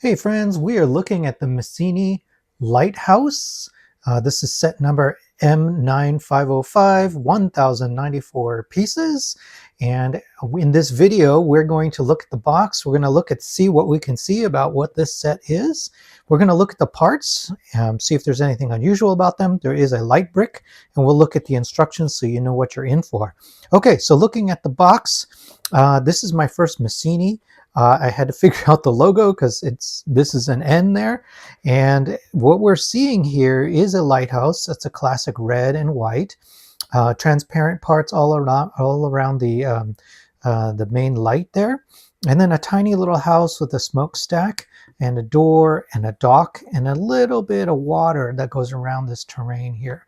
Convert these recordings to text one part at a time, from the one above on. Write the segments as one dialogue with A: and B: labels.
A: Hey friends, we are looking at the Misini Lighthouse. This is set number M9505, 1094 pieces. And in this video, we're going to look at the box. We're going to look at see what we can see about what this set is. We're going to look at the parts, see if there's anything unusual about them. There is a light brick, and we'll look at the instructions so you know what you're in for. Okay, so looking at the box, this is my first Misini. I had to figure out the logo because this is an N there. And what we're seeing here is a lighthouse. It's a classic red and white. Transparent parts all around the main light there. And then a tiny little house with a smokestack and a door and a dock and a little bit of water that goes around this terrain here.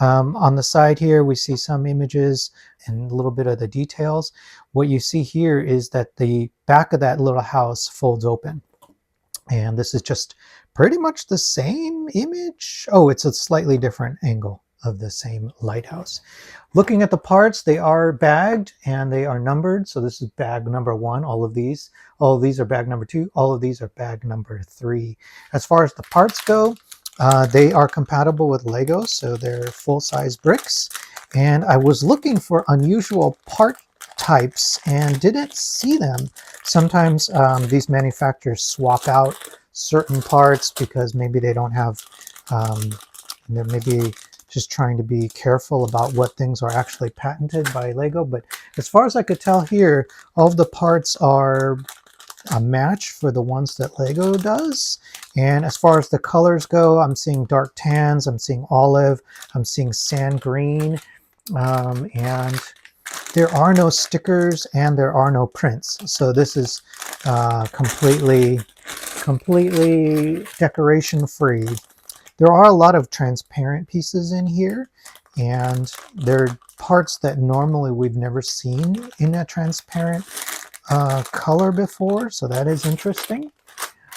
A: On the side here, we see some images and a little bit of the details. What you see here is that the back of that little house folds open. And this is just pretty much the same image. Oh, it's a slightly different angle of the same lighthouse. Looking at the parts, they are bagged and they are numbered. So this is bag number 1, all of these are bag number 2, all of these are bag number 3. As far as the parts go, they are compatible with Lego, so they're full-size bricks. And I was looking for unusual part types and didn't see them. Sometimes these manufacturers swap out certain parts because maybe they don't have, they're maybe just trying to be careful about what things are actually patented by Lego. But as far as I could tell here, all of the parts are a match for the ones that Lego does. And as far as the colors go, I'm seeing dark tans, I'm seeing olive, I'm seeing sand green, and there are no stickers and there are no prints. So this is completely decoration free. There are a lot of transparent pieces in here, and they're parts that normally we've never seen in a transparent color before, so that is interesting.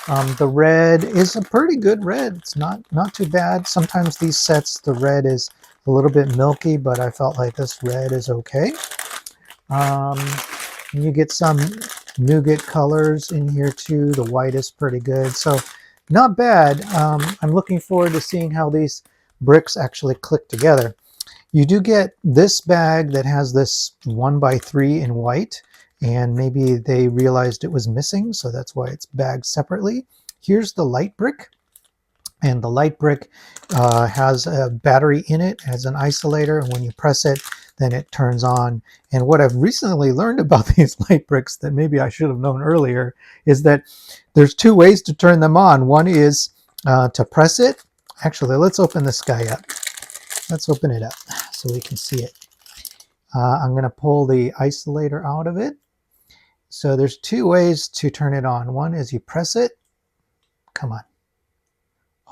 A: The red is a pretty good red. It's not too bad. Sometimes these sets, the red is a little bit milky, but I felt like this red is okay. You get some nougat colors in here too. The white is pretty good, so not bad. I'm looking forward to seeing how these bricks actually click together. You do get this bag that has this 1x3 in white, and maybe they realized it was missing, so that's why it's bagged separately. Here's the light brick, and the light brick has a battery in it, has an isolator, and when you press it, then it turns on. And what I've recently learned about these light bricks that maybe I should have known earlier is that there's 2 ways to turn them on. One is to press it. Actually, let's open this guy up. Let's open it up so we can see it. I'm going to pull the isolator out of it. So there's 2 ways to turn it on. One is you press it. Come on.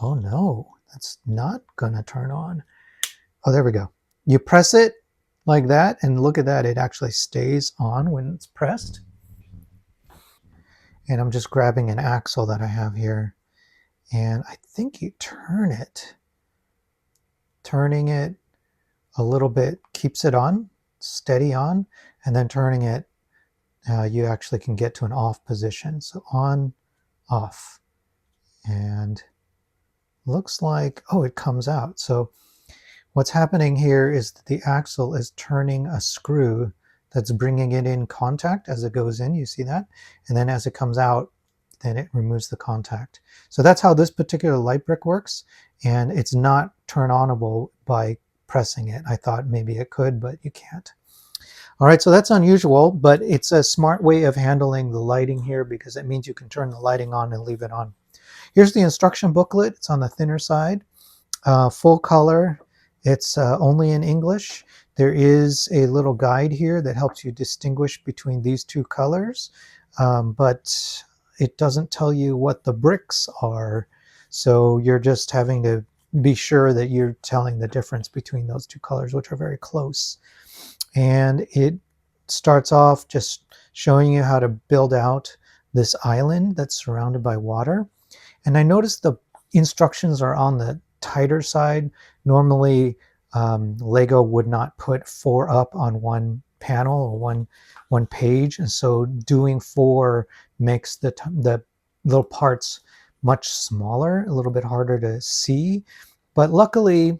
A: Oh no, that's not going to turn on. Oh, there we go. You press it like that, and look at that. It actually stays on when it's pressed. And I'm just grabbing an axle that I have here. And I think you turn it. Turning it a little bit keeps it on, steady on, and then turning it, you actually can get to an off position. So on, off, and looks like, oh, it comes out. So what's happening here is that the axle is turning a screw that's bringing it in contact as it goes in. You see that? And then as it comes out, then it removes the contact. So that's how this particular light brick works. And it's not turn onable by pressing it. I thought maybe it could, but you can't. All right, so that's unusual, but it's a smart way of handling the lighting here because it means you can turn the lighting on and leave it on. Here's the instruction booklet. It's on the thinner side. Full color. It's only in English. There is a little guide here that helps you distinguish between these 2 colors, but it doesn't tell you what the bricks are. So you're just having to be sure that you're telling the difference between those 2 colors, which are very close. And it starts off just showing you how to build out this island that's surrounded by water. And I noticed the instructions are on the tighter side. Normally, Lego would not put 4 up on one panel or one page, and so doing 4 makes the little parts much smaller, a little bit harder to see. But luckily,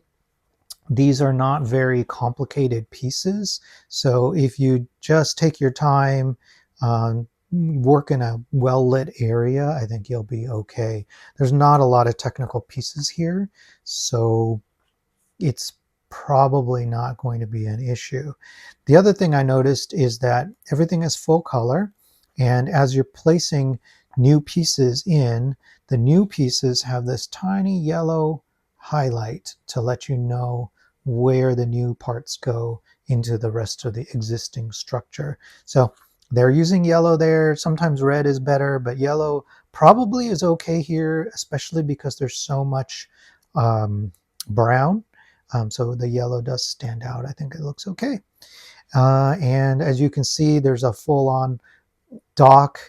A: these are not very complicated pieces. So if you just take your time, work in a well-lit area, I think you'll be okay. There's not a lot of technical pieces here, so it's probably not going to be an issue. The other thing I noticed is that everything is full color, and as you're placing new pieces in, the new pieces have this tiny yellow highlight to let you know where the new parts go into the rest of the existing structure. So they're using yellow there. Sometimes red is better, but yellow probably is okay here, especially because there's so much brown. So the yellow does stand out. I think it looks okay. And as you can see, there's a full-on dock,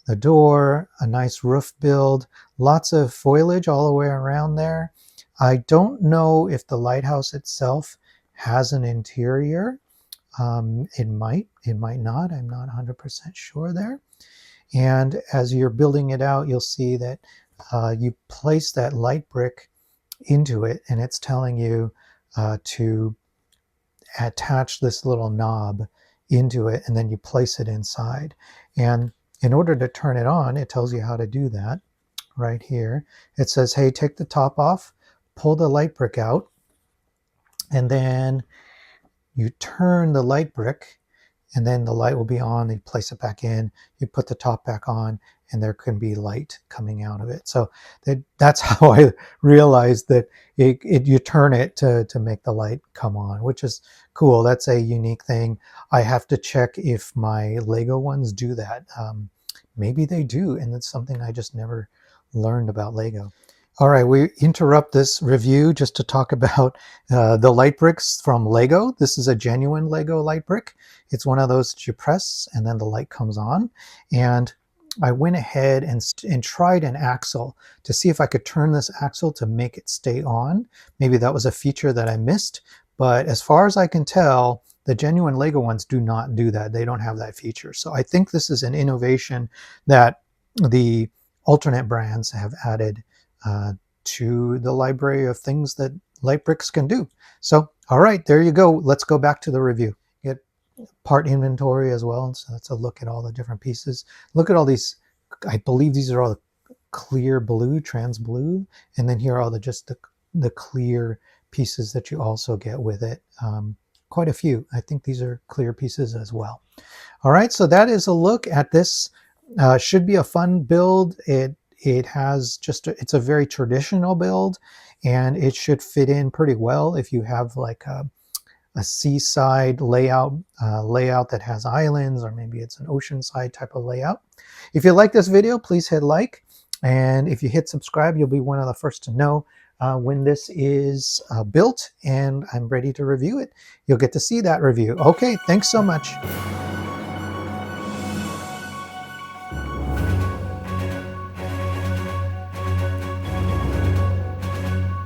A: the door, a nice roof build, lots of foliage all the way around there. I don't know if the lighthouse itself has an interior. It might not. I'm not 100% sure there. And as you're building it out, you'll see that you place that light brick into it, and it's telling you to attach this little knob into it, and then you place it inside. And in order to turn it on, it tells you how to do that right here. It says, hey, take the top off, pull the light brick out, and then you turn the light brick, and then the light will be on. You place it back in, you put the top back on, and there can be light coming out of it. So that's how I realized that you turn it to make the light come on, which is cool. That's a unique thing. I have to check if my Lego ones do that. Maybe they do, and it's something I just never learned about Lego. All right, we interrupt this review just to talk about the light bricks from Lego. This is a genuine Lego light brick. It's one of those that you press and then the light comes on. And I went ahead and tried an axle to see if I could turn this axle to make it stay on. Maybe that was a feature that I missed, but as far as I can tell, the genuine Lego ones do not do that. They don't have that feature. So I think this is an innovation that the alternate brands have added to the library of things that light bricks can do. So, all right, there you go. Let's go back to the review. Get part inventory as well. So that's a look at all the different pieces. Look at all these. I believe these are all the clear blue, trans blue, and then here are all just the clear pieces that you also get with it. Quite a few. I think these are clear pieces as well. All right, so that is a look at this. Should be a fun build. It has it's a very traditional build, and it should fit in pretty well if you have like a seaside layout that has islands, or maybe it's an oceanside type of layout. If you like this video, please hit like, and if you hit subscribe, you'll be one of the first to know when this is built and I'm ready to review it. You'll get to see that review. Okay, thanks so much.